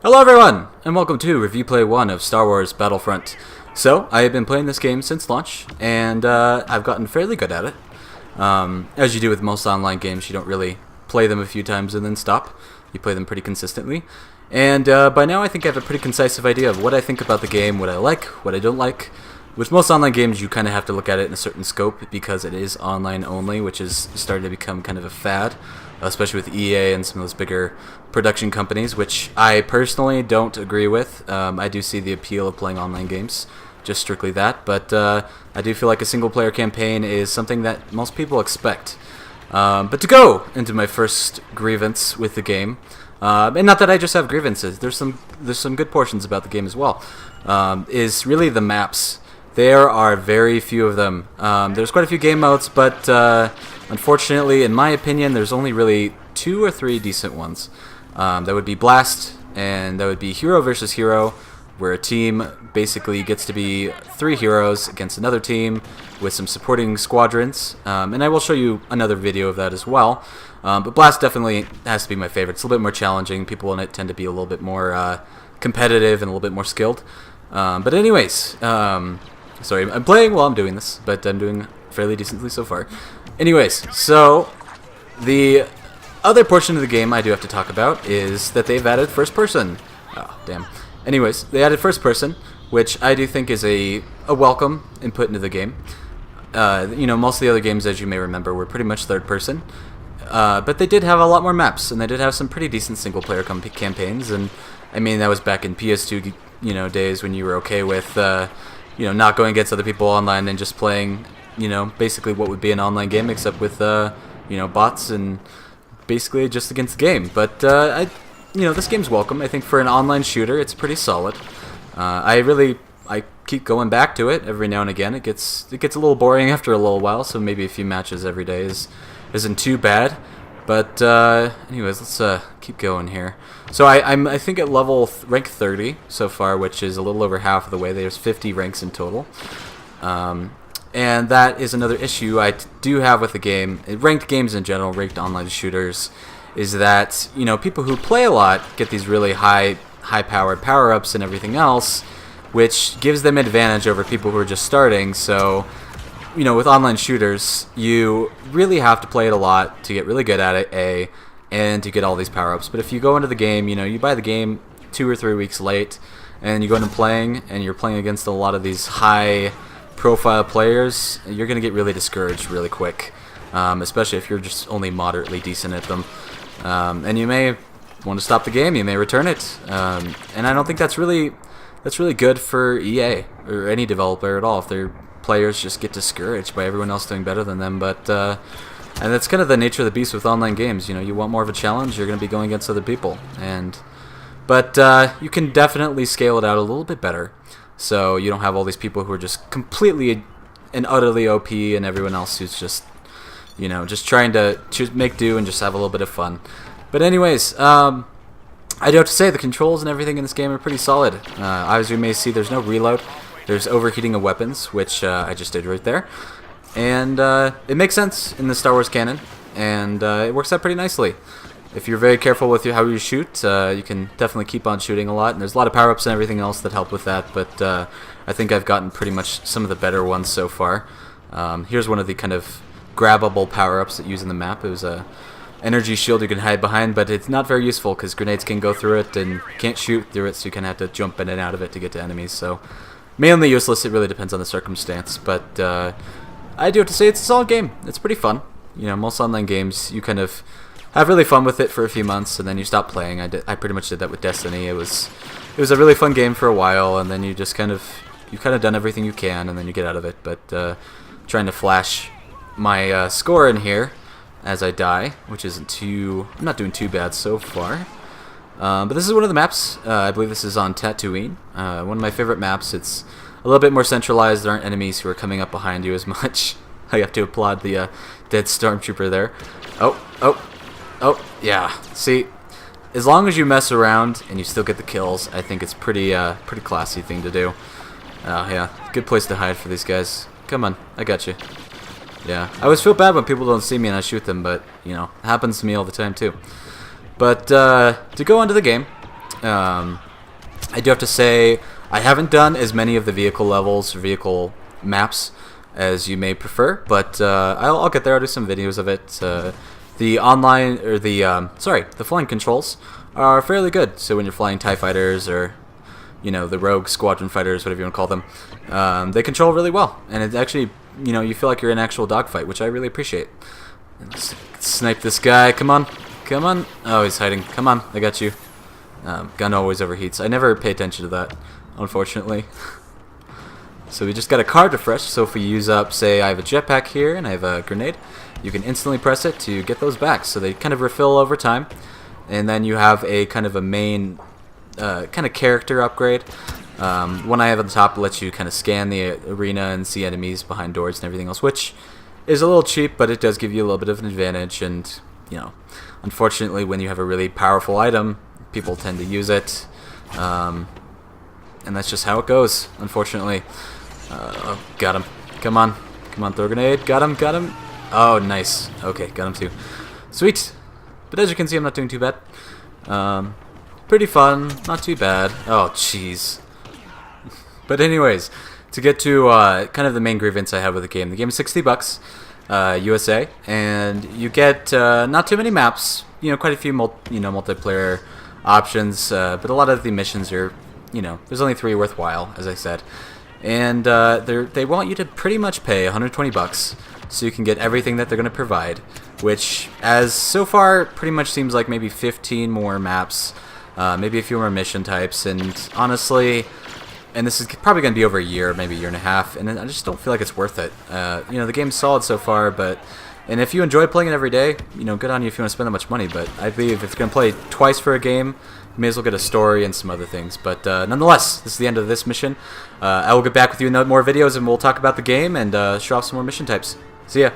Hello everyone, and welcome to Review Play 1 of Star Wars Battlefront. So, I have been playing this game since launch, and I've gotten fairly good at it. As you do with most online games, you don't really play them a few times and then stop. You play them pretty consistently. And by now I think I have a pretty concise idea of what I think about the game, what I like, what I don't like. With most online games, you kind of have to look at it in a certain scope because it is online only, which is starting to become kind of a fad, especially with EA and some of those bigger production companies, which I personally don't agree with. I do see the appeal of playing online games, just strictly that, but I do feel like a single-player campaign is something that most people expect. But to go into my first grievance with the game, and not that I just have grievances, there's some good portions about the game as well, is really the maps. There are very few of them. There's quite a few game modes, but unfortunately, in my opinion, there's only really 2 or 3 decent ones. That would be Blast, and that would be Hero versus Hero, where a team basically gets to be 3 heroes against another team with some supporting squadrons. And I will show you another video of that as well. But Blast definitely has to be my favorite. It's a little bit more challenging. People in it tend to be a little bit more competitive and a little bit more skilled. But anyways, sorry, I'm playing while I'm doing this, but I'm doing fairly decently so far. Anyways, so the other portion of the game I do have to talk about is that they've added first person. Oh, damn. Anyways, they added first person, which I do think is a welcome input into the game. You know, most of the other games, as you may remember, were pretty much third person. But they did have a lot more maps, and they did have some pretty decent single-player campaigns. And I mean, that was back in PS2, days when you were okay with, not going against other people online and just playing, basically what would be an online game, except with, bots and basically just against the game. But this game's welcome. I think for an online shooter, it's pretty solid. I keep going back to it every now and again. It gets a little boring after a little while, so maybe a few matches every day isn't too bad. But anyways, let's keep going here. So I think at rank 30 so far, which is a little over half of the way. There's 50 ranks in total. And that is another issue I do have with the game. Ranked games in general, ranked online shooters, is that people who play a lot get these really high-powered power-ups and everything else, which gives them advantage over people who are just starting. So with online shooters, you really have to play it a lot to get really good at it, and to get all these power-ups. But if you go into the game, you buy the game 2 or 3 weeks late, and you go into playing, and you're playing against a lot of these high-profile players, you're going to get really discouraged really quick, especially if you're just only moderately decent at them. And you may want to stop the game, you may return it, and I don't think that's really good for EA, or any developer at all, if their players just get discouraged by everyone else doing better than them. But and that's kind of the nature of the beast with online games. You want more of a challenge, you're going to be going against other people. But you can definitely scale it out a little bit better, so you don't have all these people who are just completely and utterly OP, and everyone else who's just trying to make do and just have a little bit of fun. But anyways, I do have to say the controls and everything in this game are pretty solid. As you may see, there's no reload. There's overheating of weapons, which I just did right there. And it makes sense in the Star Wars canon, and it works out pretty nicely. If you're very careful with how you shoot, you can definitely keep on shooting a lot. And there's a lot of power-ups and everything else that help with that, but I think I've gotten pretty much some of the better ones so far. Here's one of the kind of grabbable power-ups that use in the map. It was a energy shield you can hide behind, but it's not very useful because grenades can go through it and can't shoot through it, so you kind of have to jump in and out of it to get to enemies. So mainly useless. It really depends on the circumstance, but I do have to say it's a solid game. It's pretty fun. Most online games, you kind of have really fun with it for a few months, and then you stop playing. I pretty much did that with Destiny. It was a really fun game for a while, and then you just kind of done everything you can, and then you get out of it. But trying to flash my score in here as I die, which isn't I'm not doing too bad so far. But this is one of the maps. I believe this is on Tatooine. One of my favorite maps. It's a little bit more centralized. There aren't enemies who are coming up behind you as much. I have to applaud the dead stormtrooper there. Oh, yeah. See, as long as you mess around and you still get the kills, I think it's pretty classy thing to do. Yeah, good place to hide for these guys. Come on, I got you. Yeah, I always feel bad when people don't see me and I shoot them, but, it happens to me all the time too. But to go on to the game, I do have to say I haven't done as many of the vehicle levels or vehicle maps as you may prefer, but I'll get there. I'll do some videos of it. The online or the flying controls are fairly good. So when you're flying TIE fighters or the rogue squadron fighters, whatever you want to call them, they control really well, and it actually you feel like you're in an actual dogfight, which I really appreciate. Let's snipe this guy. Come on, come on. Oh, he's hiding. Come on, I got you. Gun always overheats. I never pay attention to that, unfortunately. So we just got a card refresh, so if we use up, say I have a jetpack here and I have a grenade, you can instantly press it to get those back. So they kind of refill over time, and then you have a kind of a main kind of character upgrade. One I have at the top lets you kind of scan the arena and see enemies behind doors and everything else, which is a little cheap, but it does give you a little bit of an advantage. And unfortunately, when you have a really powerful item, people tend to use it, and that's just how it goes, unfortunately. Oh, got him. Come on. Come on, throw a grenade. Got him, got him. Oh, nice. Okay, got him too. Sweet. But as you can see, I'm not doing too bad. Pretty fun. Not too bad. Oh, jeez. But anyways, to get to kind of the main grievance I have with the game is $60 USA, and you get not too many maps. Quite a few multiplayer options, but a lot of the missions are, there's only 3 worthwhile, as I said. And they want you to pretty much pay $120 so you can get everything that they're going to provide, which, as so far, pretty much seems like maybe 15 more maps, maybe a few more mission types, and honestly, and this is probably going to be over a year, maybe a year and a half, and I just don't feel like it's worth it. The game's solid so far, and if you enjoy playing it every day, good on you if you want to spend that much money, but I believe if you're going to play twice for a game, you may as well get a story and some other things. But nonetheless, this is the end of this mission. I will get back with you in more videos, and we'll talk about the game and show off some more mission types. See ya!